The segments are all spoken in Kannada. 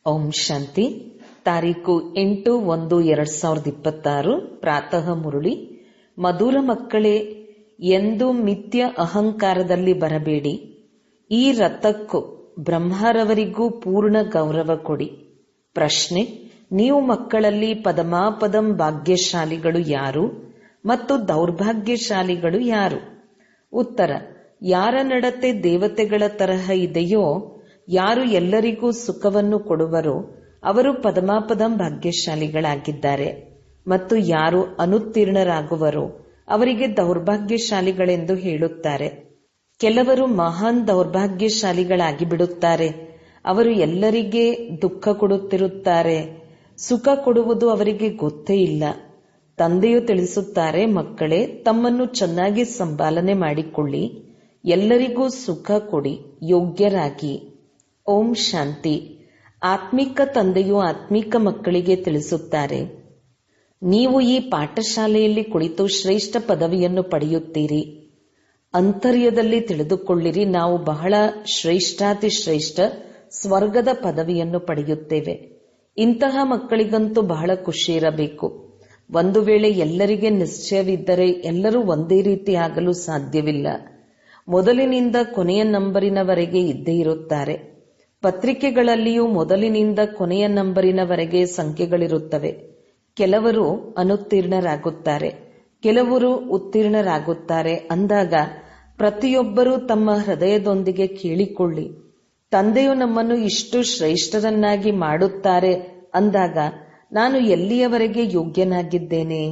ಓಂ ಶಾಂತಿ. ತಾರೀಕು 8/1/2026 ಪ್ರಾತಃ ಮುರುಳಿ. ಮಧುರ ಮಕ್ಕಳೇ, ಎಂದು ಮಿಥ್ಯ ಅಹಂಕಾರದಲ್ಲಿ ಬರಬೇಡಿ. ಈ ರಥಕ್ಕೂ ಬ್ರಹ್ಮರವರಿಗೂ ಪೂರ್ಣ ಗೌರವ ಕೊಡಿ. ಪ್ರಶ್ನೆ: ನೀವು ಮಕ್ಕಳಲ್ಲಿ ಪದಮಾಪದಂ ಭಾಗ್ಯಶಾಲಿಗಳು ಯಾರು ಮತ್ತು ದೌರ್ಭಾಗ್ಯಶಾಲಿಗಳು ಯಾರು? ಉತ್ತರ: ಯಾರ ನಡತೆ ದೇವತೆಗಳ ತರಹ ಇದೆಯೋ, ಯಾರು ಎಲ್ಲರಿಗೂ ಸುಖವನ್ನು ಕೊಡುವರೋ ಅವರು ಪದಮಾಪದಂ ಭಾಗ್ಯಶಾಲಿಗಳಾಗಿದ್ದಾರೆ. ಮತ್ತು ಯಾರು ಅನುತ್ತೀರ್ಣರಾಗುವರೋ ಅವರಿಗೆ ದೌರ್ಭಾಗ್ಯಶಾಲಿಗಳೆಂದು ಹೇಳುತ್ತಾರೆ. ಕೆಲವರು ಮಹಾನ್ ದೌರ್ಭಾಗ್ಯಶಾಲಿಗಳಾಗಿ ಬಿಡುತ್ತಾರೆ. ಅವರು ಎಲ್ಲರಿಗೆ ದುಃಖ ಕೊಡುತ್ತಿರುತ್ತಾರೆ. ಸುಖ ಕೊಡುವುದು ಅವರಿಗೆ ಗೊತ್ತೇ ಇಲ್ಲ. ತಂದೆಯು ತಿಳಿಸುತ್ತಾರೆ, ಮಕ್ಕಳೇ, ತಮ್ಮನ್ನು ಚೆನ್ನಾಗಿ ಸಂಪಾಲನೆ ಮಾಡಿಕೊಳ್ಳಿ, ಎಲ್ಲರಿಗೂ ಸುಖ ಕೊಡಿ, ಯೋಗ್ಯರಾಗಿ. ಓಂ ಶಾಂತಿ. ಆತ್ಮಿಕ ತಂದೆಯು ಆತ್ಮಿಕ ಮಕ್ಕಳಿಗೆ ತಿಳಿಸುತ್ತಾರೆ, ನೀವು ಈ ಪಾಠಶಾಲೆಯಲ್ಲಿ ಕುಳಿತು ಶ್ರೇಷ್ಠ ಪದವಿಯನ್ನು ಪಡೆಯುತ್ತೀರಿ. ಅಂತರ್ಯದಲ್ಲಿ ತಿಳಿದುಕೊಳ್ಳಿರಿ, ನಾವು ಬಹಳ ಶ್ರೇಷ್ಠಾತಿ ಶ್ರೇಷ್ಠ ಸ್ವರ್ಗದ ಪದವಿಯನ್ನು ಪಡೆಯುತ್ತೇವೆ. ಇಂತಹ ಮಕ್ಕಳಿಗಂತೂ ಬಹಳ ಖುಷಿ ಇರಬೇಕು. ಒಂದು ವೇಳೆ ಎಲ್ಲರಿಗೆ ನಿಶ್ಚಯವಿದ್ದರೆ ಎಲ್ಲರೂ ಒಂದೇ ರೀತಿ ಆಗಲು ಸಾಧ್ಯವಿಲ್ಲ. ಮೊದಲಿನಿಂದ ಕೊನೆಯ ನಂಬರಿನವರೆಗೆ ಇದ್ದೇ ಇರುತ್ತಾರೆ. ಪತ್ರಿಕೆಗಳಲ್ಲಿಯೂ ಮೊದಲಿನಿಂದ ಕೊನೆಯ ನಂಬರಿನವರೆಗೆ ಸಂಖ್ಯೆಗಳಿರುತ್ತವೆ. ಕೆಲವರು ಅನುತ್ತೀರ್ಣರಾಗುತ್ತಾರೆ, ಕೆಲವರು ಉತ್ತೀರ್ಣರಾಗುತ್ತಾರೆ. ಅಂದಾಗ ಪ್ರತಿಯೊಬ್ಬರೂ ತಮ್ಮ ಹೃದಯದೊಂದಿಗೆ ಕೇಳಿಕೊಳ್ಳಿ, ತಂದೆಯು ನಮ್ಮನ್ನು ಇಷ್ಟು ಶ್ರೇಷ್ಠರನ್ನಾಗಿ ಮಾಡುತ್ತಾರೆ ಅಂದಾಗ ನಾನು ಎಲ್ಲಿಯವರೆಗೆ ಯೋಗ್ಯನಾಗಿದ್ದೇನೆ?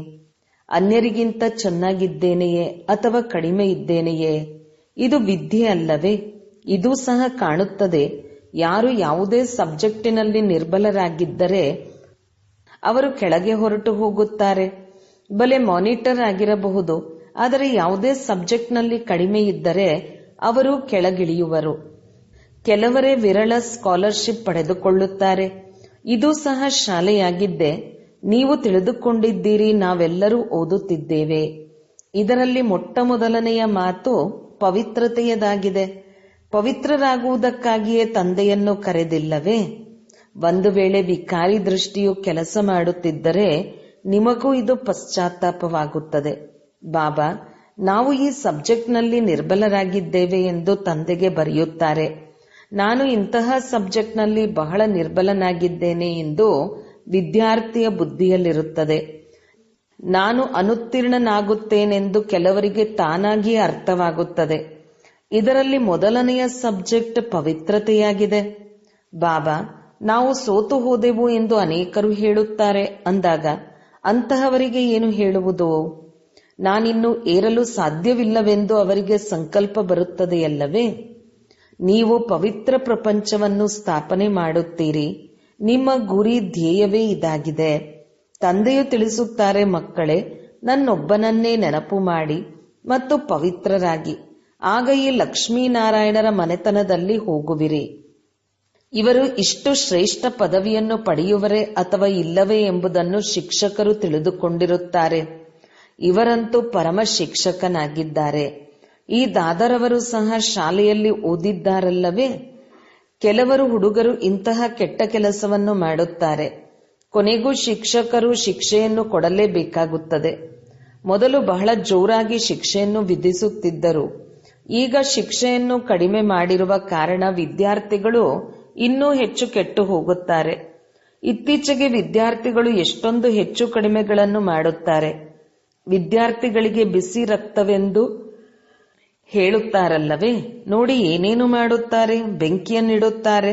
ಅನ್ಯರಿಗಿಂತ ಚೆನ್ನಾಗಿದ್ದೇನೆಯೇ ಅಥವಾ ಕಡಿಮೆ ಇದ್ದೇನೆಯೇ? ಇದು ವಿದ್ಯೆ ಅಲ್ಲವೇ? ಇದೂ ಸಹ ಕಾಣುತ್ತದೆ. ಯಾರು ಯಾವುದೇ ಸಬ್ಜೆಕ್ಟಿನಲ್ಲಿ ನಿರ್ಬಲರಾಗಿದ್ದರೆ ಅವರು ಕೆಳಗೆ ಹೊರಟು ಹೋಗುತ್ತಾರೆ. ಬಲೆ ಮಾನಿಟರ್ ಆಗಿರಬಹುದು, ಆದರೆ ಯಾವುದೇ ಸಬ್ಜೆಕ್ಟ್ನಲ್ಲಿ ಕಡಿಮೆ ಇದ್ದರೆ ಅವರು ಕೆಳಗಿಳಿಯುವರು. ಕೆಲವರೇ ವಿರಳ ಸ್ಕಾಲರ್ಶಿಪ್ ಪಡೆದುಕೊಳ್ಳುತ್ತಾರೆ. ಇದು ಸಹ ಶಾಲೆಯಾಗಿದ್ದೆ. ನೀವು ತಿಳಿದುಕೊಂಡಿದ್ದೀರಿ, ನಾವೆಲ್ಲರೂ ಓದುತ್ತಿದ್ದೇವೆ. ಇದರಲ್ಲಿ ಮೊಟ್ಟ ಮೊದಲನೆಯ ಮಾತು ಪವಿತ್ರತೆಯದಾಗಿದೆ. ಪವಿತ್ರರಾಗುವುದಕ್ಕಾಗಿಯೇ ತಂದೆಯನ್ನು ಕರೆದಿಲ್ಲವೇ? ಒಂದು ವೇಳೆ ವಿಕಾರಿ ದೃಷ್ಟಿಯು ಕೆಲಸ ಮಾಡುತ್ತಿದ್ದರೆ ನಿಮಗೂ ಇದು ಪಶ್ಚಾತ್ತಾಪವಾಗುತ್ತದೆ. ಬಾಬಾ, ನಾವು ಈ ಸಬ್ಜೆಕ್ಟ್ನಲ್ಲಿ ನಿರ್ಬಲರಾಗಿದ್ದೇವೆ ಎಂದು ತಂದೆಗೆ ಬರೆಯುತ್ತಾರೆ. ನಾನು ಇಂತಹ ಸಬ್ಜೆಕ್ಟ್ನಲ್ಲಿ ಬಹಳ ನಿರ್ಬಲನಾಗಿದ್ದೇನೆ ಎಂದು ವಿದ್ಯಾರ್ಥಿಯ ಬುದ್ಧಿಯಲ್ಲಿರುತ್ತದೆ. ನಾನು ಅನುತ್ತೀರ್ಣನಾಗುತ್ತೇನೆಂದು ಕೆಲವರಿಗೆ ತಾನಾಗಿಯೇ ಅರ್ಥವಾಗುತ್ತದೆ. ಇದರಲ್ಲಿ ಮೊದಲನೆಯ ಸಬ್ಜೆಕ್ಟ್ ಪವಿತ್ರತೆಯಾಗಿದೆ. ಬಾಬಾ, ನಾವು ಸೋತು ಹೋದೆವು ಎಂದು ಅನೇಕರು ಹೇಳುತ್ತಾರೆ. ಅಂದಾಗ ಅಂತಹವರಿಗೆ ಏನು ಹೇಳುವುದು? ನಾನಿನ್ನು ಏರಲು ಸಾಧ್ಯವಿಲ್ಲವೆಂದು ಅವರಿಗೆ ಸಂಕಲ್ಪ ಬರುತ್ತದೆಯಲ್ಲವೇ? ನೀವು ಪವಿತ್ರ ಪ್ರಪಂಚವನ್ನು ಸ್ಥಾಪನೆ ಮಾಡುತ್ತೀರಿ. ನಿಮ್ಮ ಗುರಿ ಧ್ಯೇಯವೇ ಇದಾಗಿದೆ. ತಂದೆಯು ತಿಳಿಸುತ್ತಾರೆ, ಮಕ್ಕಳೇ, ನನ್ನೊಬ್ಬನನ್ನೇ ನೆನಪು ಮಾಡಿ ಮತ್ತು ಪವಿತ್ರರಾಗಿ, ಆಗ ಈ ಲಕ್ಷ್ಮೀನಾರಾಯಣರ ಮನೆತನದಲ್ಲಿ ಹೋಗುವಿರಿ. ಇವರು ಇಷ್ಟು ಶ್ರೇಷ್ಠ ಪದವಿಯನ್ನು ಪಡೆಯುವರೇ ಅಥವಾ ಇಲ್ಲವೇ ಎಂಬುದನ್ನು ಶಿಕ್ಷಕರು ತಿಳಿದುಕೊಂಡಿರುತ್ತಾರೆ. ಇವರಂತೂ ಪರಮ ಶಿಕ್ಷಕನಾಗಿದ್ದಾರೆ. ಈ ದಾದರವರು ಸಹ ಶಾಲೆಯಲ್ಲಿ ಓದಿದ್ದಾರಲ್ಲವೇ? ಕೆಲವರು ಹುಡುಗರು ಇಂತಹ ಕೆಟ್ಟ ಕೆಲಸವನ್ನು ಮಾಡುತ್ತಾರೆ. ಕೊನೆಗೂ ಶಿಕ್ಷಕರು ಶಿಕ್ಷೆಯನ್ನು ಕೊಡಲೇಬೇಕಾಗುತ್ತದೆ. ಮೊದಲು ಬಹಳ ಜೋರಾಗಿ ಶಿಕ್ಷೆಯನ್ನು ವಿಧಿಸುತ್ತಿದ್ದರು. ಈಗ ಶಿಕ್ಷೆಯನ್ನು ಕಡಿಮೆ ಮಾಡಿರುವ ಕಾರಣ ವಿದ್ಯಾರ್ಥಿಗಳು ಇನ್ನೂ ಹೆಚ್ಚು ಕೆಟ್ಟು ಹೋಗುತ್ತಾರೆ. ಇತ್ತೀಚೆಗೆ ವಿದ್ಯಾರ್ಥಿಗಳು ಎಷ್ಟೊಂದು ಹೆಚ್ಚು ಕಡಿಮೆಗಳನ್ನು ಮಾಡುತ್ತಾರೆ. ವಿದ್ಯಾರ್ಥಿಗಳಿಗೆ ಬಿಸಿ ರಕ್ತವೆಂದು ಹೇಳುತ್ತಾರಲ್ಲವೇ? ನೋಡಿ ಏನೇನು ಮಾಡುತ್ತಾರೆ. ಬೆಂಕಿಯನ್ನಿಡುತ್ತಾರೆ,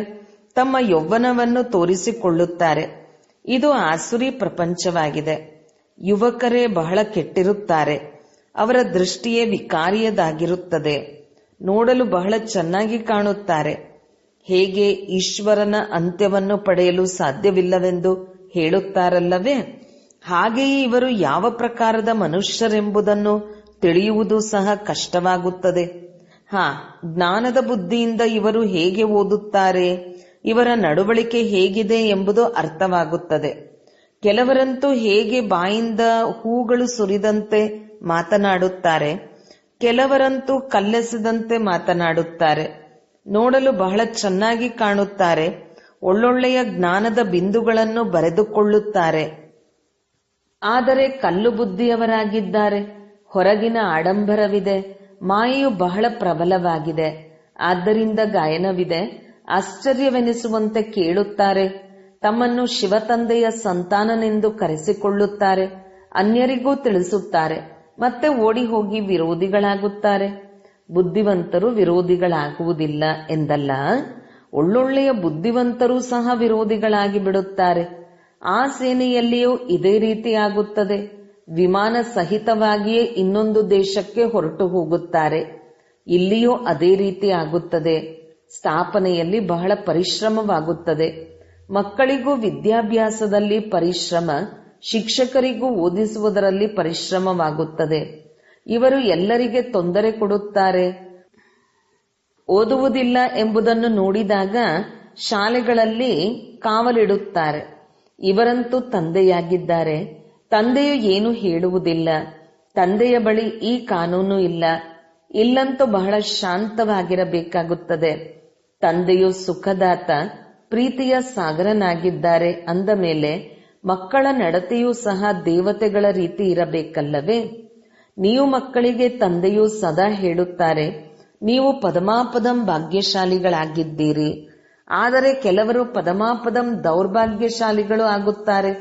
ತಮ್ಮ ಯೌವನವನ್ನು ತೋರಿಸಿಕೊಳ್ಳುತ್ತಾರೆ. ಇದು ಆಸುರಿ ಪ್ರಪಂಚವಾಗಿದೆ. ಯುವಕರೇ ಬಹಳ ಕೆಟ್ಟಿರುತ್ತಾರೆ. ಅವರ ದೃಷ್ಟಿಯೇ ವಿಕಾರಿಯದಾಗಿರುತ್ತದೆ. ನೋಡಲು ಬಹಳ ಚೆನ್ನಾಗಿ ಕಾಣುತ್ತಾರೆ. ಹೇಗೆ ಈಶ್ವರನ ಅಂತ್ಯವನ್ನು ಪಡೆಯಲು ಸಾಧ್ಯವಿಲ್ಲವೆಂದು ಹೇಳುತ್ತಾರಲ್ಲವೇ? ಹಾಗೆಯೇ ಇವರು ಯಾವ ಪ್ರಕಾರದ ಮನುಷ್ಯರೆಂಬುದನ್ನು ತಿಳಿಯುವುದು ಸಹ ಕಷ್ಟವಾಗುತ್ತದೆ. ಜ್ಞಾನದ ಬುದ್ಧಿಯಿಂದ ಇವರು ಹೇಗೆ ಓದುತ್ತಾರೆ, ಇವರ ನಡವಳಿಕೆ ಹೇಗಿದೆ ಎಂಬುದು ಅರ್ಥವಾಗುತ್ತದೆ. ಕೆಲವರಂತೂ ಹೇಗೆ ಬಾಯಿಂದ ಹೂಗಳು ಸುರಿದಂತೆ ಮಾತನಾಡುತ್ತಾರೆ, ಕೆಲವರಂತೂ ಕಲ್ಲೆಸೆದಂತೆ ಮಾತನಾಡುತ್ತಾರೆ. ನೋಡಲು ಬಹಳ ಚೆನ್ನಾಗಿ ಕಾಣುತ್ತಾರೆ. ಒಳ್ಳೊಳ್ಳೆಯ ಜ್ಞಾನದ ಬಿಂದುಗಳನ್ನು ಬರೆದುಕೊಳ್ಳುತ್ತಾರೆ. ಆದರೆ ಕಲ್ಲು ಬುದ್ಧಿಯವರಾಗಿದ್ದಾರೆ. ಹೊರಗಿನ ಆಡಂಬರವಿದೆ, ಮಾಯೆಯು ಬಹಳ ಪ್ರಬಲವಾಗಿದೆ. ಆದ್ದರಿಂದ ಗಾಯನವಿದೆ. ಆಶ್ಚರ್ಯವೆನಿಸುವಂತೆ ಕೇಳುತ್ತಾರೆ. ತಮ್ಮನ್ನು ಶಿವತಂದೆಯ ಸಂತಾನನೆಂದು ಕರೆಸಿಕೊಳ್ಳುತ್ತಾರೆ. ಅನ್ಯರಿಗೂ ತಿಳಿಸುತ್ತಾರೆ. ಮತ್ತೆ ಓಡಿ ಹೋಗಿ ವಿರೋಧಿಗಳಾಗುತ್ತಾರೆ. ಬುದ್ಧಿವಂತರು ವಿರೋಧಿಗಳಾಗುವುದಿಲ್ಲ ಎಂದಲ್ಲ, ಒಳ್ಳೊಳ್ಳೆಯ ಬುದ್ಧಿವಂತರೂ ಸಹ ವಿರೋಧಿಗಳಾಗಿ ಬಿಡುತ್ತಾರೆ. ಆ ಸೇನೆಯಲ್ಲಿಯೂ ಇದೇ ರೀತಿ ಆಗುತ್ತದೆ. ವಿಮಾನ ಸಹಿತವಾಗಿಯೇ ಇನ್ನೊಂದು ದೇಶಕ್ಕೆ ಹೊರಟು ಹೋಗುತ್ತಾರೆ. ಇಲ್ಲಿಯೂ ಅದೇ ರೀತಿ ಆಗುತ್ತದೆ. ಸ್ಥಾಪನೆಯಲ್ಲಿ ಬಹಳ ಪರಿಶ್ರಮವಾಗುತ್ತದೆ. ಮಕ್ಕಳಿಗೂ ವಿದ್ಯಾಭ್ಯಾಸದಲ್ಲಿ ಪರಿಶ್ರಮ, ಶಿಕ್ಷಕರಿಗೂ ಓದಿಸುವುದರಲ್ಲಿ ಪರಿಶ್ರಮವಾಗುತ್ತದೆ. ಇವರು ಎಲ್ಲರಿಗೆ ತೊಂದರೆ ಕೊಡುತ್ತಾರೆ. ಓದುವುದಿಲ್ಲ ಎಂಬುದನ್ನು ನೋಡಿದಾಗ ಶಾಲೆಗಳಲ್ಲಿ ಕಾವಲಿಡುತ್ತಾರೆ. ಇವರಂತೂ ತಂದೆಯಾಗಿದ್ದಾರೆ. ತಂದೆಯು ಏನು ಹೇಳುವುದಿಲ್ಲ. ತಂದೆಯ ಬಳಿ ಈ ಕಾನೂನು ಇಲ್ಲ. ಇಲ್ಲಂತೂ ಬಹಳ ಶಾಂತವಾಗಿರಬೇಕಾಗುತ್ತದೆ. ತಂದೆಯು ಸುಖದಾತ, ಪ್ರೀತಿಯ ಸಾಗರನಾಗಿದ್ದಾರೆ ಅಂದ ಮೇಲೆ ಮಕ್ಕಳ ನಡತೆಯೂ ಸಹ ದೇವತೆಗಳ ರೀತಿ ಇರಬೇಕಲ್ಲವೇ? ನೀವು ಮಕ್ಕಳಿಗೆ ತಂದೆಯು ಸದಾ ಹೇಳುತ್ತಾರೆ, ನೀವು ಪದಮಾಪದಂ ಭಾಗ್ಯಶಾಲಿಗಳಾಗಿದ್ದೀರಿ. ಆದರೆ ಕೆಲವರು ಪದಮಾಪದಂ ದೌರ್ಭಾಗ್ಯಶಾಲಿಗಳು ಆಗುತ್ತಾರೆ.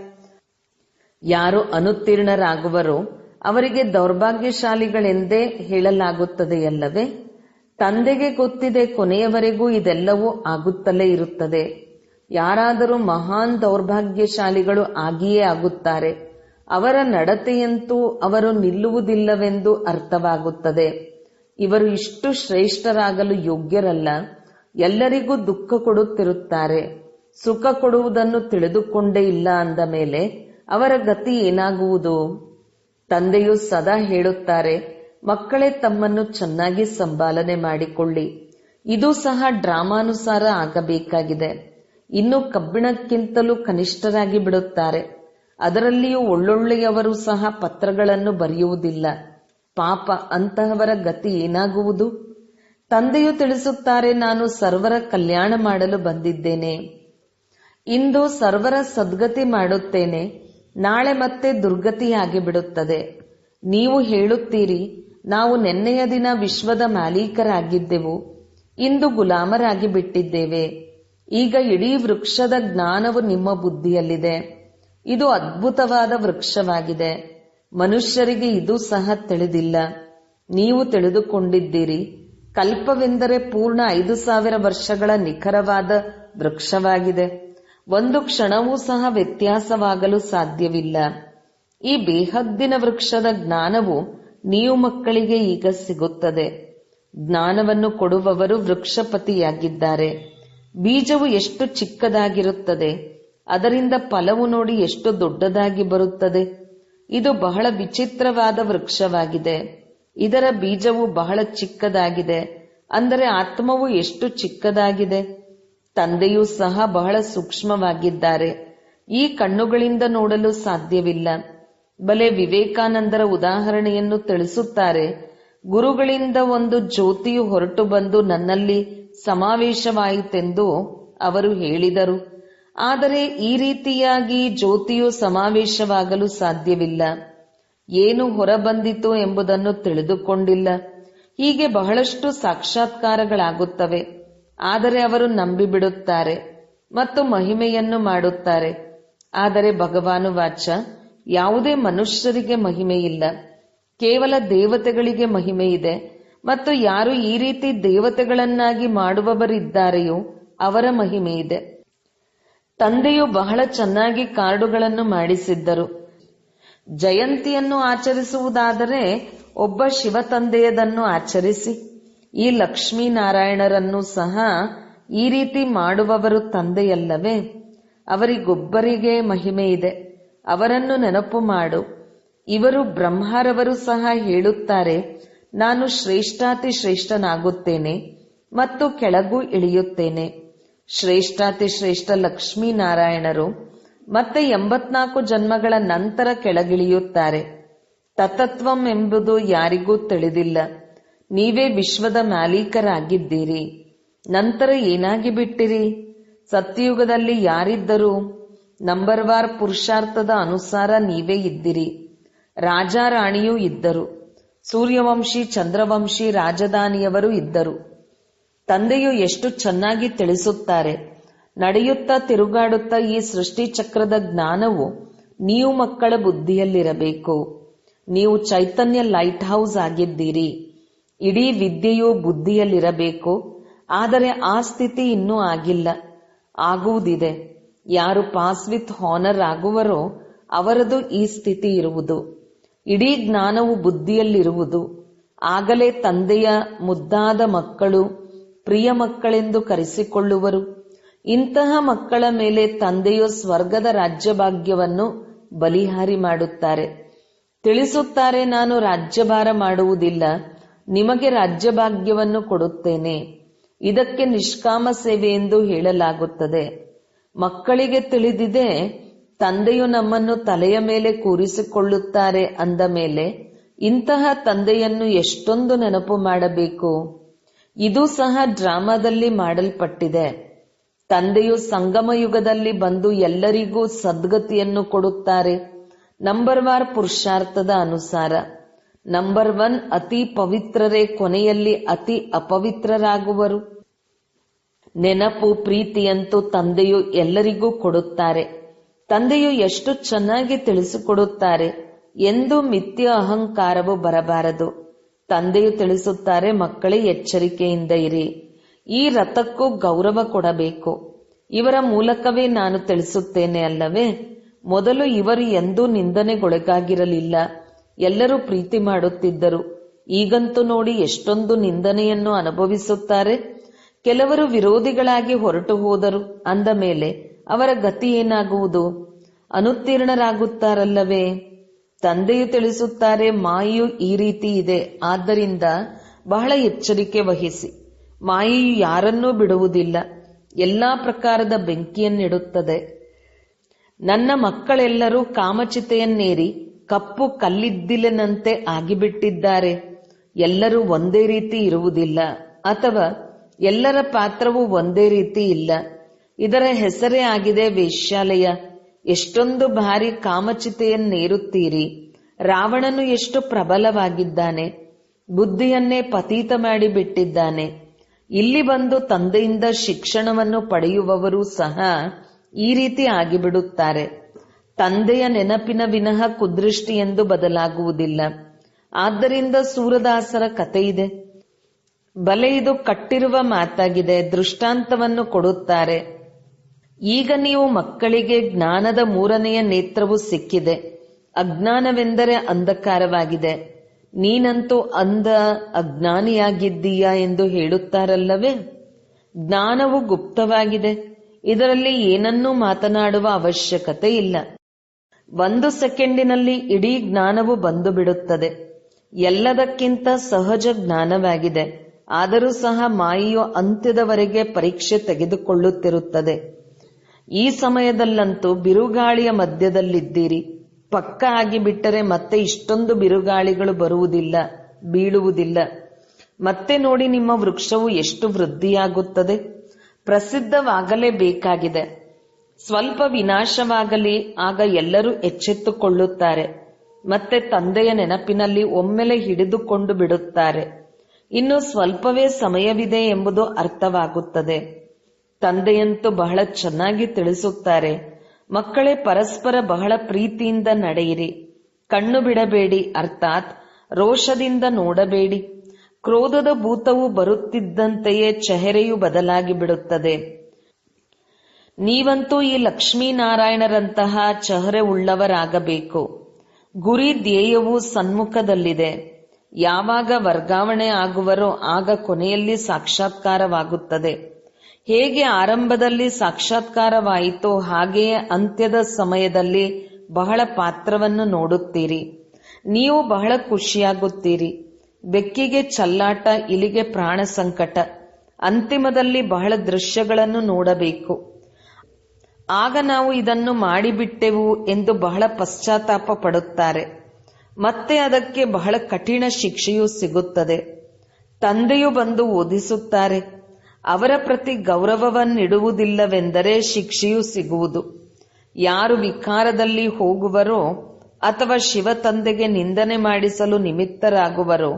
ಯಾರು ಅನುತ್ತೀರ್ಣರಾಗುವರೋ ಅವರಿಗೆ ದೌರ್ಭಾಗ್ಯಶಾಲಿಗಳೆಂದೇ ಹೇಳಲಾಗುತ್ತದೆಯಲ್ಲವೇ? ತಂದೆಗೆ ಗೊತ್ತಿದೆ, ಕೊನೆಯವರೆಗೂ ಇದೆಲ್ಲವೂ ಆಗುತ್ತಲೇ ಇರುತ್ತದೆ. ಯಾರಾದರೂ ಮಹಾನ್ ದೌರ್ಭಾಗ್ಯಶಾಲಿಗಳು ಆಗಿಯೇ ಆಗುತ್ತಾರೆ. ಅವರ ನಡತೆಯಂತೂ ಅವರು ನಿಲ್ಲುವುದಿಲ್ಲವೆಂದು ಅರ್ಥವಾಗುತ್ತದೆ. ಇವರು ಇಷ್ಟು ಶ್ರೇಷ್ಠರಾಗಲು ಯೋಗ್ಯರಲ್ಲ. ಎಲ್ಲರಿಗೂ ದುಃಖ ಕೊಡುತ್ತಿರುತ್ತಾರೆ. ಸುಖ ಕೊಡುವುದನ್ನು ತಿಳಿದುಕೊಂಡೇ ಇಲ್ಲ ಅಂದ ಮೇಲೆ ಅವರ ಗತಿ ಏನಾಗುವುದು? ತಂದೆಯು ಸದಾ ಹೇಳುತ್ತಾರೆ, ಮಕ್ಕಳೇ ತಮ್ಮನ್ನು ಚೆನ್ನಾಗಿ ಸಂಪಾಲನೆ ಮಾಡಿಕೊಳ್ಳಿ. ಇದು ಸಹ ಡ್ರಾಮಾನುಸಾರ ಆಗಬೇಕಾಗಿದೆ. ಇನ್ನು ಕಬ್ಬಿಣಕ್ಕಿಂತಲೂ ಕನಿಷ್ಠರಾಗಿ ಬಿಡುತ್ತಾರೆ. ಅದರಲ್ಲಿಯೂ ಒಳ್ಳೊಳ್ಳೆಯವರು ಸಹ ಪತ್ರಗಳನ್ನು ಬರೆಯುವುದಿಲ್ಲ. ಪಾಪ, ಅಂತಹವರ ಗತಿ ಏನಾಗುವುದು? ತಂದೆಯು ತಿಳಿಸುತ್ತಾರೆ, ನಾನು ಸರ್ವರ ಕಲ್ಯಾಣ ಮಾಡಲು ಬಂದಿದ್ದೇನೆ. ಇಂದು ಸರ್ವರ ಸದ್ಗತಿ ಮಾಡುತ್ತೇನೆ. ನಾಳೆ ಮತ್ತೆ ದುರ್ಗತಿಯಾಗಿ ಬಿಡುತ್ತದೆ. ನೀವು ಹೇಳುತ್ತೀರಿ, ನಾವು ನೆನ್ನೆಯ ದಿನ ವಿಶ್ವದ ಮಾಲೀಕರಾಗಿದ್ದೆವು, ಇಂದು ಗುಲಾಮರಾಗಿ ಬಿಟ್ಟಿದ್ದೇವೆ. ಈಗ ಇಡೀ ವೃಕ್ಷದ ಜ್ಞಾನವು ನಿಮ್ಮ ಬುದ್ಧಿಯಲ್ಲಿದೆ. ಇದು ಅದ್ಭುತವಾದ ವೃಕ್ಷವಾಗಿದೆ. ಮನುಷ್ಯರಿಗೆ ಇದು ಸಹ ತಿಳಿದಿಲ್ಲ. ನೀವು ತಿಳಿದುಕೊಂಡಿದ್ದೀರಿ. ಕಲ್ಪವೆಂದರೆ ಪೂರ್ಣ 5000 ವರ್ಷಗಳ ನಿಖರವಾದ ವೃಕ್ಷವಾಗಿದೆ. ಒಂದು ಕ್ಷಣವೂ ಸಹ ವ್ಯತ್ಯಾಸವಾಗಲು ಸಾಧ್ಯವಿಲ್ಲ. ಈ ಬೇಹದ್ದಿನ ವೃಕ್ಷದ ಜ್ಞಾನವು ನೀವು ಮಕ್ಕಳಿಗೆ ಈಗ ಸಿಗುತ್ತದೆ. ಜ್ಞಾನವನ್ನು ಕೊಡುವವರು ವೃಕ್ಷಪತಿಯಾಗಿದ್ದಾರೆ. ಬೀಜವು ಎಷ್ಟು ಚಿಕ್ಕದಾಗಿರುತ್ತದೆ, ಅದರಿಂದ ಫಲವು ನೋಡಿ ಎಷ್ಟು ದೊಡ್ಡದಾಗಿ ಬರುತ್ತದೆ. ಇದು ಬಹಳ ವಿಚಿತ್ರವಾದ ವೃಕ್ಷವಾಗಿದೆ. ಇದರ ಬೀಜವು ಬಹಳ ಚಿಕ್ಕದಾಗಿದೆ. ಅಂದರೆ ಆತ್ಮವು ಎಷ್ಟು ಚಿಕ್ಕದಾಗಿದೆ. ತಂದೆಯೂ ಸಹ ಬಹಳ ಸೂಕ್ಷ್ಮವಾಗಿದ್ದಾರೆ. ಈ ಕಣ್ಣುಗಳಿಂದ ನೋಡಲು ಸಾಧ್ಯವಿಲ್ಲ. ಬಲೆ ವಿವೇಕಾನಂದರ ಉದಾಹರಣೆಯನ್ನು ತಿಳಿಸುತ್ತಾರೆ. ಗುರುಗಳಿಂದ ಒಂದು ಜ್ಯೋತಿಯು ಹೊರಟು ಬಂದು ನನ್ನಲ್ಲಿ ಸಮಾವೇಶವಾಯಿತೆಂದು ಅವರು ಹೇಳಿದರು. ಆದರೆ ಈ ರೀತಿಯಾಗಿ ಜ್ಯೋತಿಯು ಸಮಾವೇಶವಾಗಲು ಸಾಧ್ಯವಿಲ್ಲ. ಏನು ಹೊರಬಂದಿತು ಎಂಬುದನ್ನು ತಿಳಿದುಕೊಂಡಿಲ್ಲ. ಹೀಗೆ ಬಹಳಷ್ಟು ಸಾಕ್ಷಾತ್ಕಾರಗಳಾಗುತ್ತವೆ. ಆದರೆ ಅವರು ನಂಬಿಬಿಡುತ್ತಾರೆ ಮತ್ತು ಮಹಿಮೆಯನ್ನು ಮಾಡುತ್ತಾರೆ. ಆದರೆ ಭಗವಾನು ವಾಚ, ಯಾವುದೇ ಮನುಷ್ಯರಿಗೆ ಮಹಿಮೆ ಇಲ್ಲ, ಕೇವಲ ದೇವತೆಗಳಿಗೆ ಮಹಿಮೆ ಇದೆ. ಮತ್ತು ಯಾರು ಈ ರೀತಿ ದೇವತೆಗಳನ್ನಾಗಿ ಮಾಡುವವರಿದ್ದಾರೆಯೋ ಅವರ ಮಹಿಮೆ ಇದೆ. ತಂದೆಯು ಬಹಳ ಚೆನ್ನಾಗಿ ಕಾರ್ಡುಗಳನ್ನು ಮಾಡಿಸಿದ್ದರು. ಜಯಂತಿಯನ್ನು ಆಚರಿಸುವುದಾದರೆ ಒಬ್ಬ ಶಿವ ತಂದೆಯದನ್ನು ಆಚರಿಸಿ. ಈ ಲಕ್ಷ್ಮೀನಾರಾಯಣರನ್ನು ಸಹ ಈ ರೀತಿ ಮಾಡುವವರು ತಂದೆಯಲ್ಲವೇ? ಅವರಿಗೊಬ್ಬರಿಗೆ ಮಹಿಮೆ ಇದೆ, ಅವರನ್ನು ನೆನಪು ಮಾಡು. ಇವರು ಬ್ರಹ್ಮರವರು ಸಹ ಹೇಳುತ್ತಾರೆ, ನಾನು ಶ್ರೇಷ್ಠಾತಿ ಶ್ರೇಷ್ಠನಾಗುತ್ತೇನೆ ಮತ್ತು ಕೆಳಗೂ ಇಳಿಯುತ್ತೇನೆ. ಶ್ರೇಷ್ಠಾತಿ ಶ್ರೇಷ್ಠ ಲಕ್ಷ್ಮೀನಾರಾಯಣರು ಮತ್ತೆ 84 ಜನ್ಮಗಳ ನಂತರ ಕೆಳಗಿಳಿಯುತ್ತಾರೆ. ತತತ್ವಂ ಎಂಬುದು ಯಾರಿಗೂ ತಿಳಿದಿಲ್ಲ. ನೀವೇ ವಿಶ್ವದ ಮಾಲೀಕರಾಗಿದ್ದೀರಿ. ನಂತರ ಏನಾಗಿ ಬಿಟ್ಟಿರಿ? ಸತ್ಯಯುಗದಲ್ಲಿ ಯಾರಿದ್ದರು? ನಂಬರ್ವಾರ್ ಪುರುಷಾರ್ಥದ ಅನುಸಾರ ನೀವೇ ಇದ್ದಿರಿ. ರಾಜ ರಾಣಿಯೂ ಇದ್ದರು. ಸೂರ್ಯವಂಶಿ, ಚಂದ್ರವಂಶಿ, ರಾಜಧಾನಿಯವರು ಇದ್ದರು. ತಂದೆಯು ಎಷ್ಟು ಚೆನ್ನಾಗಿ ತಿಳಿಸುತ್ತಾರೆ. ನಡೆಯುತ್ತಾ ತಿರುಗಾಡುತ್ತಾ ಈ ಸೃಷ್ಟಿ ಚಕ್ರದ ಜ್ಞಾನವು ನೀವು ಮಕ್ಕಳ ಬುದ್ಧಿಯಲ್ಲಿರಬೇಕು. ನೀವು ಚೈತನ್ಯ ಲೈಟ್ ಹೌಸ್ ಆಗಿದ್ದೀರಿ. ಇಡೀ ವಿದ್ಯೆಯು ಬುದ್ಧಿಯಲ್ಲಿರಬೇಕು. ಆದರೆ ಆ ಸ್ಥಿತಿ ಇನ್ನೂ ಆಗಿಲ್ಲ, ಆಗುವುದಿದೆ. ಯಾರು ಪಾಸ್ ವಿತ್ ಹಾನರ್ ಆಗುವರೋ ಅವರದು ಈ ಸ್ಥಿತಿ ಇರುವುದು. ಇಡೀ ಜ್ಞಾನವು ಬುದ್ಧಿಯಲ್ಲಿರುವುದು. ಆಗಲೇ ತಂದೆಯ ಮುದ್ದಾದ ಮಕ್ಕಳು, ಪ್ರಿಯ ಮಕ್ಕಳೆಂದು ಕರೆಸಿಕೊಳ್ಳುವರು. ಇಂತಹ ಮಕ್ಕಳ ಮೇಲೆ ತಂದೆಯು ಸ್ವರ್ಗದ ರಾಜ್ಯಭಾಗ್ಯವನ್ನು ಬಲಿಹಾರಿ ಮಾಡುತ್ತಾರೆ. ತಿಳಿಸುತ್ತಾರೆ, ನಾನು ರಾಜ್ಯಭಾರ ಮಾಡುವುದಿಲ್ಲ, ನಿಮಗೆ ರಾಜ್ಯಭಾಗ್ಯವನ್ನು ಕೊಡುತ್ತೇನೆ. ಇದಕ್ಕೆ ನಿಷ್ಕಾಮ ಸೇವೆ ಎಂದು ಹೇಳಲಾಗುತ್ತದೆ. ಮಕ್ಕಳಿಗೆ ತಿಳಿದಿದೆ, ತಂದೆಯು ನಮ್ಮನ್ನು ತಲೆಯ ಮೇಲೆ ಕೂರಿಸಿಕೊಳ್ಳುತ್ತಾರೆ ಅಂದ ಮೇಲೆ ಇಂತಹ ತಂದೆಯನ್ನು ಎಷ್ಟೊಂದು ನೆನಪು ಮಾಡಬೇಕು. ಇದು ಸಹ ಡ್ರಾಮಾದಲ್ಲಿ ಮಾಡಲ್ಪಟ್ಟಿದೆ. ತಂದೆಯು ಸಂಗಮ ಯುಗದಲ್ಲಿ ಬಂದು ಎಲ್ಲರಿಗೂ ಸದ್ಗತಿಯನ್ನು ಕೊಡುತ್ತಾರೆ. ನಂಬರ್ವಾರ್ ಪುರುಷಾರ್ಥದ ಅನುಸಾರ. ನಂಬರ್ 1 ಅತಿ ಪವಿತ್ರರೇ ಕೊನೆಯಲ್ಲಿ ಅತಿ ಅಪವಿತ್ರರಾಗುವರು. ನೆನಪು, ಪ್ರೀತಿಯಂತೂ ತಂದೆಯು ಎಲ್ಲರಿಗೂ ಕೊಡುತ್ತಾರೆ. ತಂದೆಯು ಎಷ್ಟು ಚೆನ್ನಾಗಿ ತಿಳಿಸಿಕೊಡುತ್ತಾರೆ. ಎಂದು ಮಿಥ್ಯ ಅಹಂಕಾರವು ಬರಬಾರದು. ತಂದೆಯು ತಿಳಿಸುತ್ತಾರೆ, ಮಕ್ಕಳೇ ಎಚ್ಚರಿಕೆಯಿಂದ ಇರಿ. ಈ ರಥಕ್ಕೂ ಗೌರವ ಕೊಡಬೇಕು. ಇವರ ಮೂಲಕವೇ ನಾನು ತಿಳಿಸುತ್ತೇನೆ ಅಲ್ಲವೇ? ಮೊದಲು ಇವರು ಎಂದೂ ನಿಂದನೆಗೊಳಗಾಗಿರಲಿಲ್ಲ. ಎಲ್ಲರೂ ಪ್ರೀತಿ ಮಾಡುತ್ತಿದ್ದರು. ಈಗಂತೂ ನೋಡಿ ಎಷ್ಟೊಂದು ನಿಂದನೆಯನ್ನು ಅನುಭವಿಸುತ್ತಾರೆ. ಕೆಲವರು ವಿರೋಧಿಗಳಾಗಿ ಹೊರಟು ಹೋದರು ಅಂದ ಮೇಲೆ ಅವರ ಗತಿ ಏನಾಗುವುದು? ಅನುತ್ತೀರ್ಣರಾಗುತ್ತಾರಲ್ಲವೇ? ತಂದೆಯು ತಿಳಿಸುತ್ತಾರೆ, ಮಾಯೆಯು ಈ ರೀತಿ ಇದೆ. ಆದ್ದರಿಂದ ಬಹಳ ಎಚ್ಚರಿಕೆ ವಹಿಸಿ. ಮಾಯೆಯು ಯಾರನ್ನೂ ಬಿಡುವುದಿಲ್ಲ. ಎಲ್ಲಾ ಪ್ರಕಾರದ ಬೆಂಕಿಯನ್ನಿಡುತ್ತದೆ. ನನ್ನ ಮಕ್ಕಳೆಲ್ಲರೂ ಕಾಮಚಿತೆಯನ್ನೇರಿ ಕಪ್ಪು ಕಲ್ಲಿದ್ದಿಲಿನಂತೆ ಆಗಿಬಿಟ್ಟಿದ್ದಾರೆ. ಎಲ್ಲರೂ ಒಂದೇ ರೀತಿ ಇರುವುದಿಲ್ಲ, ಅಥವಾ ಎಲ್ಲರ ಪಾತ್ರವೂ ಒಂದೇ ರೀತಿ ಇಲ್ಲ. ಇದರ ಹೆಸರೇ ಆಗಿದೆ ವೇಶ್ಯಾಲಯ. ಎಷ್ಟೊಂದು ಬಾರಿ ಕಾಮಚಿತೆಯನ್ನೇರುತ್ತೀರಿ. ರಾವಣನು ಎಷ್ಟು ಪ್ರಬಲವಾಗಿದ್ದಾನೆ. ಬುದ್ಧಿಯನ್ನೇ ಪತೀತ ಮಾಡಿ ಬಿಟ್ಟಿದ್ದಾನೆ. ಇಲ್ಲಿ ಬಂದು ತಂದೆಯಿಂದ ಶಿಕ್ಷಣವನ್ನು ಪಡೆಯುವವರು ಸಹ ಈ ರೀತಿ ಆಗಿಬಿಡುತ್ತಾರೆ. ತಂದೆಯ ನೆನಪಿನ ವಿನಃ ಕುದೃಷ್ಟಿ ಎಂದು ಬದಲಾಗುವುದಿಲ್ಲ. ಆದ್ದರಿಂದ ಸೂರದಾಸರ ಕಥೆಯಿದೆ. ಬಲೆ ಇದು ಕಟ್ಟಿರುವ ಮಾತಾಗಿದೆ. ದೃಷ್ಟಾಂತವನ್ನು ಕೊಡುತ್ತಾರೆ. ಈಗ ನೀವು ಮಕ್ಕಳಿಗೆ ಜ್ಞಾನದ 3ನೆಯ ನೇತ್ರವು ಸಿಕ್ಕಿದೆ. ಅಜ್ಞಾನವೆಂದರೆ ಅಂಧಕಾರವಾಗಿದೆ. ನೀನಂತೂ ಅಜ್ಞಾನಿಯಾಗಿದ್ದೀಯಾ ಎಂದು ಹೇಳುತ್ತಾರಲ್ಲವೇ? ಜ್ಞಾನವು ಗುಪ್ತವಾಗಿದೆ. ಇದರಲ್ಲಿ ಏನನ್ನೂ ಮಾತನಾಡುವ ಅವಶ್ಯಕತೆ ಇಲ್ಲ. 1 ಸೆಕೆಂಡಿನಲ್ಲಿ ಇಡೀ ಜ್ಞಾನವು ಬಂದು ಬಿಡುತ್ತದೆ. ಎಲ್ಲದಕ್ಕಿಂತ ಸಹಜ ಜ್ಞಾನವಾಗಿದೆ. ಆದರೂ ಸಹ ಮಾಯೆಯು ಅಂತ್ಯದವರೆಗೆ ಪರೀಕ್ಷೆ ತೆಗೆದುಕೊಳ್ಳುತ್ತಿರುತ್ತದೆ. ಈ ಸಮಯದಲ್ಲಂತೂ ಬಿರುಗಾಳಿಯ ಮಧ್ಯದಲ್ಲಿದ್ದೀರಿ. ಪಕ್ಕ ಆಗಿಬಿಟ್ಟರೆ ಮತ್ತೆ ಇಷ್ಟೊಂದು ಬಿರುಗಾಳಿಗಳು ಬರುವುದಿಲ್ಲ, ಬೀಳುವುದಿಲ್ಲ. ಮತ್ತೆ ನೋಡಿ, ನಿಮ್ಮ ವೃಕ್ಷವು ಎಷ್ಟು ವೃದ್ಧಿಯಾಗುತ್ತದೆ. ಪ್ರಸಿದ್ಧವಾಗಲೇಬೇಕಾಗಿದೆ. ಸ್ವಲ್ಪ ವಿನಾಶವಾಗಲಿ, ಆಗ ಎಲ್ಲರೂ ಎಚ್ಚೆತ್ತುಕೊಳ್ಳುತ್ತಾರೆ. ಮತ್ತೆ ತಂದೆಯ ನೆನಪಿನಲ್ಲಿ ಒಮ್ಮೆಲೆ ಹಿಡಿದುಕೊಂಡು ಬಿಡುತ್ತಾರೆ. ಇನ್ನು ಸ್ವಲ್ಪವೇ ಸಮಯವಿದೆ ಎಂಬುದು ಅರ್ಥವಾಗುತ್ತದೆ. ತಂದೆಯಂತೂ ಬಹಳ ಚೆನ್ನಾಗಿ ತಿಳಿಸುತ್ತಾರೆ, ಮಕ್ಕಳೇ ಪರಸ್ಪರ ಬಹಳ ಪ್ರೀತಿಯಿಂದ ನಡೆಯಿರಿ. ಕಣ್ಣು ಬಿಡಬೇಡಿ, ಅರ್ಥಾತ್ ರೋಷದಿಂದ ನೋಡಬೇಡಿ. ಕ್ರೋಧದ ಭೂತವು ಬರುತ್ತಿದ್ದಂತೆಯೇ ಚೆಹರೆಯು ಬದಲಾಗಿ ಬಿಡುತ್ತದೆ. ನೀವಂತೂ ಈ ಲಕ್ಷ್ಮೀನಾರಾಯಣರಂತಹ ಚೆಹರೆ ಉಳ್ಳವರಾಗಬೇಕು. ಗುರಿ ಧ್ಯೇಯವು ಸನ್ಮುಖದಲ್ಲಿದೆ. ಯಾವಾಗ ವರ್ಗಾವಣೆ ಆಗುವರೋ ಆಗ ಕೊನೆಯಲ್ಲಿ ಸಾಕ್ಷಾತ್ಕಾರವಾಗುತ್ತದೆ. ಹೇಗೆ ಆರಂಭದಲ್ಲಿ ಸಾಕ್ಷಾತ್ಕಾರವಾಯಿತೋ ಹಾಗೆಯೇ ಅಂತ್ಯದ ಸಮಯದಲ್ಲಿ ಬಹಳ ಪಾತ್ರವನ್ನು ನೋಡುತ್ತೀರಿ. ನೀವು ಬಹಳ ಖುಷಿಯಾಗುತ್ತೀರಿ. ಬೆಕ್ಕಿಗೆ ಚಲ್ಲಾಟ, ಇಲಿಗೆ ಪ್ರಾಣ ಸಂಕಟ. ಅಂತಿಮದಲ್ಲಿ ಬಹಳ ದೃಶ್ಯಗಳನ್ನು ನೋಡಬೇಕು. ಆಗ ನಾವು ಇದನ್ನು ಮಾಡಿಬಿಟ್ಟೆವು ಎಂದು ಬಹಳ ಪಶ್ಚಾತ್ತಾಪ ಪಡುತ್ತಾರೆ. ಮತ್ತೆ ಅದಕ್ಕೆ ಬಹಳ ಕಠಿಣ ಶಿಕ್ಷೆಯೂ ಸಿಗುತ್ತದೆ. ತಂದೆಯು ಬಂದು ಓದಿಸುತ್ತಾರೆ. ಅವರ ಪ್ರತಿ ಗೌರವವನ್ನಿಡುವುದಿಲ್ಲವೆಂದರೆ ಶಿಕ್ಷೆಯೂ ಸಿಗುವುದು. ಯಾರು ವಿಕಾರದಲ್ಲಿ ಹೋಗುವರೋ ಅಥವಾ ಶಿವ ತಂದೆಗೆ ನಿಂದನೆ ಮಾಡಿಸಲು ನಿಮಿತ್ತರಾಗುವರೋ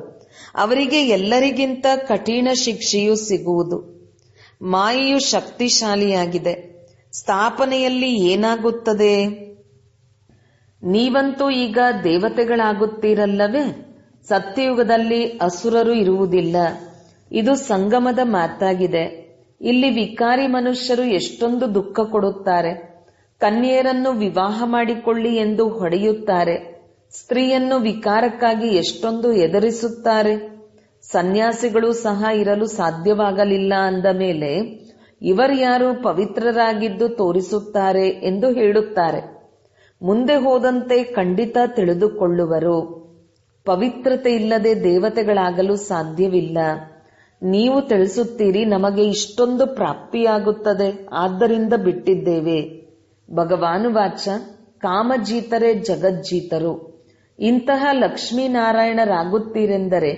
ಅವರಿಗೆ ಎಲ್ಲರಿಗಿಂತ ಕಠಿಣ ಶಿಕ್ಷೆಯೂ ಸಿಗುವುದು. ಮಾಯೆಯು ಶಕ್ತಿಶಾಲಿಯಾಗಿದೆ. ಸ್ಥಾಪನೆಯಲ್ಲಿ ಏನಾಗುತ್ತದೆ? ನೀವಂತೂ ಈಗ ದೇವತೆಗಳಾಗುತ್ತೀರಲ್ಲವೇ? ಸತ್ಯಯುಗದಲ್ಲಿ ಅಸುರರು ಇರುವುದಿಲ್ಲ. ಇದು ಸಂಗಮದ ಮಾತಾಗಿದೆ. ಇಲ್ಲಿ ವಿಕಾರಿ ಮನುಷ್ಯರು ಎಷ್ಟೊಂದು ದುಃಖ ಕೊಡುತ್ತಾರೆ. ಕನ್ಯೆಯರನ್ನು ವಿವಾಹ ಮಾಡಿಕೊಳ್ಳಿ ಎಂದು ಹೊಡೆಯುತ್ತಾರೆ. ಸ್ತ್ರೀಯನ್ನು ವಿಕಾರಕ್ಕಾಗಿ ಎಷ್ಟೊಂದು ಎದುರಿಸುತ್ತಾರೆ. ಸನ್ಯಾಸಿಗಳು ಸಹ ಇರಲು ಸಾಧ್ಯವಾಗಲಿಲ್ಲ ಅಂದ ಮೇಲೆ ಇವರ್ಯಾರು ಪವಿತ್ರರಾಗಿದ್ದು ತೋರಿಸುತ್ತಾರೆ ಎಂದು ಹೇಳುತ್ತಾರೆ. ಮುಂದೆ ಹೋದಂತೆ ಖಂಡಿತ ತಿಳಿದುಕೊಳ್ಳುವರು. ಪವಿತ್ರತೆ ಇಲ್ಲದೆ ದೇವತೆಗಳಾಗಲು ಸಾಧ್ಯವಿಲ್ಲ. ನೀವು ತಿಳಿಸುತ್ತೀರಿ, ನಮಗೆ ಇಷ್ಟೊಂದು ಪ್ರಾಪ್ತಿಯಾಗುತ್ತದೆ, ಆದ್ದರಿಂದ ಬಿಟ್ಟಿದ್ದೇವೆ. ಭಗವಾನುವಾಚ, ಕಾಮಜೀತರೇ ಜಗಜ್ಜೀತರು. ಇಂತಹ ಲಕ್ಷ್ಮೀನಾರಾಯಣರಾಗುತ್ತೀರೆಂದರೆ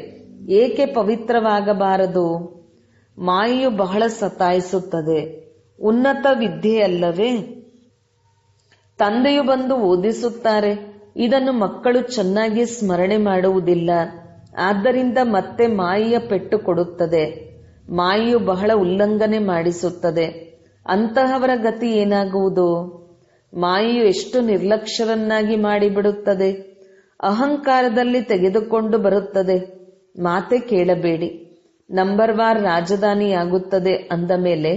ಏಕೆ ಪವಿತ್ರವಾಗಬಾರದು? ಮಾಯೆಯು ಬಹಳ ಸತಾಯಿಸುತ್ತದೆ. ಉನ್ನತ ವಿದ್ಯೆಯಲ್ಲವೇ? ತಂದೆಯು ಬಂದು ಓದಿಸುತ್ತಾರೆ. ಇದನ್ನು ಮಕ್ಕಳು ಚೆನ್ನಾಗಿ ಸ್ಮರಣೆ ಮಾಡುವುದಿಲ್ಲ. ಆದ್ದರಿಂದ ಮತ್ತೆ ಮಾಯೆಯ ಪೆಟ್ಟು ಕೊಡುತ್ತದೆ. ಮಾಯೆಯು ಬಹಳ ಉಲ್ಲಂಘನೆ ಮಾಡಿಸುತ್ತದೆ. ಅಂತಹವರ ಗತಿ ಏನಾಗುವುದು? ಮಾಯೆಯು ಎಷ್ಟು ನಿರ್ಲಕ್ಷ್ಯರನ್ನಾಗಿ ಮಾಡಿಬಿಡುತ್ತದೆ. ಅಹಂಕಾರದಲ್ಲಿ ತೆಗೆದುಕೊಂಡು ಬರುತ್ತದೆ. ಮಾತೆ ಕೇಳಬೇಡಿ. ನಂಬರ್ ವಾರ್ ರಾಜಧಾನಿಯಾಗುತ್ತದೆ ಅಂದ ಮೇಲೆ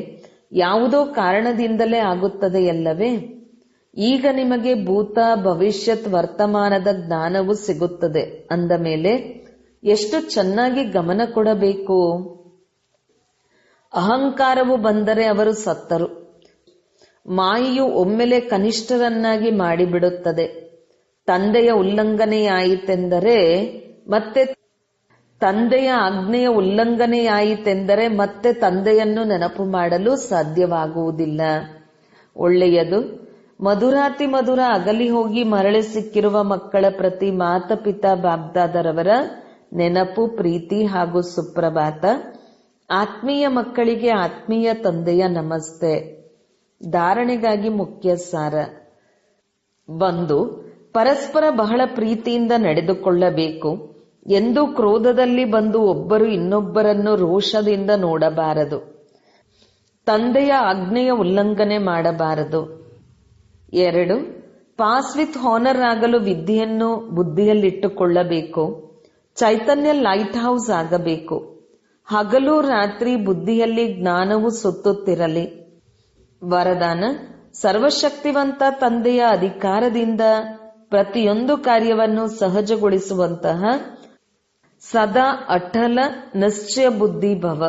ಯಾವುದೋ ಕಾರಣದಿಂದಲೇ ಆಗುತ್ತದೆಯಲ್ಲವೇ? ಈಗ ನಿಮಗೆ ಭೂತ ಭವಿಷ್ಯತ್ ವರ್ತಮಾನದ ಜ್ಞಾನವು ಸಿಗುತ್ತದೆ ಅಂದ ಮೇಲೆ ಎಷ್ಟು ಚೆನ್ನಾಗಿ ಗಮನ ಕೊಡಬೇಕು. ಅಹಂಕಾರವು ಬಂದರೆ ಅವರು ಸತ್ತರು. ಮಾಯೆಯು ಒಮ್ಮೆಲೆ ಕನಿಷ್ಠರನ್ನಾಗಿ ಮಾಡಿಬಿಡುತ್ತದೆ. ತಂದೆಯ ಉಲ್ಲಂಘನೆಯಾಯಿತೆಂದರೆ ಮತ್ತೆ ತಂದೆಯನ್ನು ನೆನಪು ಮಾಡಲು ಸಾಧ್ಯವಾಗುವುದಿಲ್ಲ. ಒಳ್ಳೆಯದು. ಮಧುರಾತಿ ಮಧುರ ಅಗಲಿ ಹೋಗಿ ಮರಳಿ ಸಿಕ್ಕಿರುವ ಮಕ್ಕಳ ಪ್ರತಿ ಮಾತಪಿತಾ ಬಾಬ್ದಾದರವರ ನೆನಪು, ಪ್ರೀತಿ ಹಾಗೂ ಸುಪ್ರಭಾತ. ಆತ್ಮೀಯ ಮಕ್ಕಳಿಗೆ ಆತ್ಮೀಯ ತಂದೆಯ ನಮಸ್ತೆ. ಧಾರಣೆಗಾಗಿ ಮುಖ್ಯ ಸಾರ. ಬಂದು ಪರಸ್ಪರ ಬಹಳ ಪ್ರೀತಿಯಿಂದ ನಡೆದುಕೊಳ್ಳಬೇಕು. ಎಂದೂ ಕ್ರೋಧದಲ್ಲಿ ಬಂದು ಒಬ್ಬರು ಇನ್ನೊಬ್ಬರನ್ನು ರೋಷದಿಂದ ನೋಡಬಾರದು. ತಂದೆಯ ಆಜ್ಞೆಯ ಉಲ್ಲಂಘನೆ ಮಾಡಬಾರದು. 2. ಪಾಸ್ ವಿತ್ ಹಾನರ್ ಆಗಲು ವಿದ್ಯೆಯನ್ನು ಬುದ್ಧಿಯಲ್ಲಿಟ್ಟುಕೊಳ್ಳಬೇಕು. ಚೈತನ್ಯ ಲೈಟ್ ಹೌಸ್ ಆಗಬೇಕು. ಹಗಲು ರಾತ್ರಿ ಬುದ್ಧಿಯಲ್ಲಿ ಜ್ಞಾನವು ಸುತ್ತುತ್ತಿರಲಿ. ವರದಾನ: ಸರ್ವಶಕ್ತಿವಂತ ತಂದೆಯ ಅಧಿಕಾರದಿಂದ ಪ್ರತಿಯೊಂದು ಕಾರ್ಯವನ್ನು ಸಹಜಗೊಳಿಸುವಂತಹ ಸದಾ ಅಟಲ ನಿಶ್ಚಯ ಬುದ್ಧಿ ಭವ.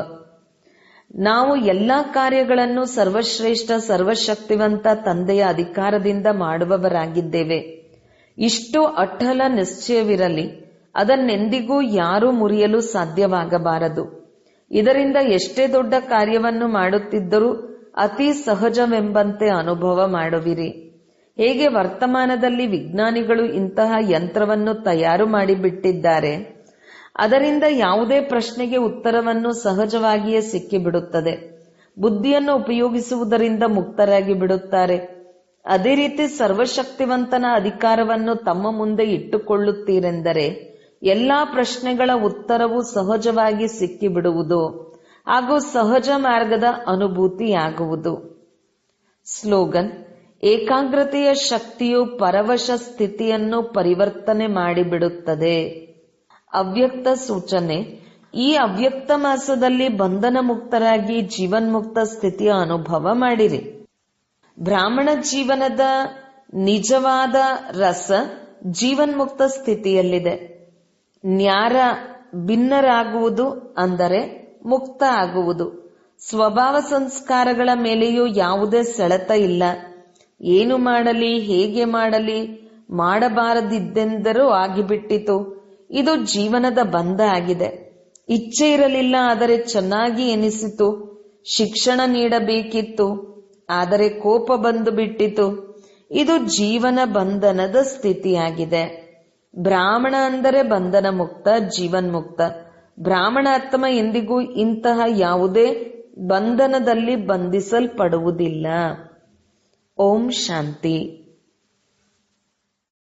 ನಾವು ಎಲ್ಲಾ ಕಾರ್ಯಗಳನ್ನು ಸರ್ವಶ್ರೇಷ್ಠ ಸರ್ವಶಕ್ತಿವಂತ ತಂದೆಯ ಅಧಿಕಾರದಿಂದ ಮಾಡುವವರಾಗಿದ್ದೇವೆ. ಇಷ್ಟು ಅಟಲ ನಿಶ್ಚಯವಿರಲಿ. ಅದನ್ನೆಂದಿಗೂ ಯಾರೂ ಮುರಿಯಲು ಸಾಧ್ಯವಾಗಬಾರದು. ಇದರಿಂದ ಎಷ್ಟೇ ದೊಡ್ಡ ಕಾರ್ಯವನ್ನು ಮಾಡುತ್ತಿದ್ದರೂ ಅತಿ ಸಹಜವೆಂಬಂತೆ ಅನುಭವ ಮಾಡುವಿರಿ. ಹೇಗೆ ವರ್ತಮಾನದಲ್ಲಿ ವಿಜ್ಞಾನಿಗಳು ಇಂತಹ ಯಂತ್ರವನ್ನು ತಯಾರು ಮಾಡಿಬಿಟ್ಟಿದ್ದಾರೆ, ಅದರಿಂದ ಯಾವುದೇ ಪ್ರಶ್ನೆಗೆ ಉತ್ತರವನ್ನು ಸಹಜವಾಗಿಯೇ ಸಿಕ್ಕಿಬಿಡುತ್ತದೆ. ಬುದ್ಧಿಯನ್ನು ಉಪಯೋಗಿಸುವುದರಿಂದ ಮುಕ್ತರಾಗಿ ಬಿಡುತ್ತಾರೆ. ಅದೇ ರೀತಿ ಸರ್ವಶಕ್ತಿವಂತನ ಅಧಿಕಾರವನ್ನು ತಮ್ಮ ಮುಂದೆ ಇಟ್ಟುಕೊಳ್ಳುತ್ತೀರೆಂದರೆ ಎಲ್ಲಾ ಪ್ರಶ್ನೆಗಳ ಉತ್ತರವು ಸಹಜವಾಗಿ ಸಿಕ್ಕಿಬಿಡುವುದು ಹಾಗೂ ಸಹಜ ಮಾರ್ಗದ ಅನುಭೂತಿಯಾಗುವುದು. ಸ್ಲೋಗನ್: ಏಕಾಗ್ರತೆಯ ಶಕ್ತಿಯು ಪರವಶ ಸ್ಥಿತಿಯನ್ನು ಪರಿವರ್ತನೆ ಮಾಡಿಬಿಡುತ್ತದೆ. ಅವ್ಯಕ್ತ ಸೂಚನೆ: ಈ ಅವ್ಯಕ್ತ ಮಾಸದಲ್ಲಿ ಬಂಧನ ಮುಕ್ತರಾಗಿ ಜೀವನ್ಮುಕ್ತ ಸ್ಥಿತಿಯ ಅನುಭವ ಮಾಡಿರಿ. ಬ್ರಾಹ್ಮಣ ಜೀವನದ ನಿಜವಾದ ರಸ ಜೀವನ್ಮುಕ್ತ ಸ್ಥಿತಿಯಲ್ಲಿದೆ. ನ್ಯಾರ ಭಿನ್ನರಾಗುವುದು ಅಂದರೆ ಮುಕ್ತ ಆಗುವುದು. ಸ್ವಭಾವ ಸಂಸ್ಕಾರಗಳ ಮೇಲೆಯೂ ಯಾವುದೇ ಸೆಳೆತ ಇಲ್ಲ. ಏನು ಮಾಡಲಿ, ಹೇಗೆ ಮಾಡಲಿ, ಮಾಡಬಾರದಿದ್ದೆಂದರೂ ಆಗಿಬಿಟ್ಟಿತು. ಇದು ಜೀವನದ ಬಂಧ ಆಗಿದೆ. ಇಚ್ಛೆ ಇರಲಿಲ್ಲ, ಆದರೆ ಚೆನ್ನಾಗಿ ಎನಿಸಿತು. ಶಿಕ್ಷಣ ನೀಡಬೇಕಿತ್ತು, ಆದರೆ ಕೋಪ ಬಂದು ಬಿಟ್ಟಿತು. ಇದು ಜೀವನ ಬಂಧನದ ಸ್ಥಿತಿಯಾಗಿದೆ. ಬ್ರಾಹ್ಮಣ ಅಂದರೆ ಬಂಧನ ಮುಕ್ತ, ಜೀವನ್ಮುಕ್ತ. ಬ್ರಾಹ್ಮಣ ಆತ್ಮ ಎಂದಿಗೂ ಇಂತಹ ಯಾವುದೇ ಬಂಧನದಲ್ಲಿ ಬಂಧಿಸಲ್ಪಡುವುದಿಲ್ಲ. ಓಂ ಶಾಂತಿ.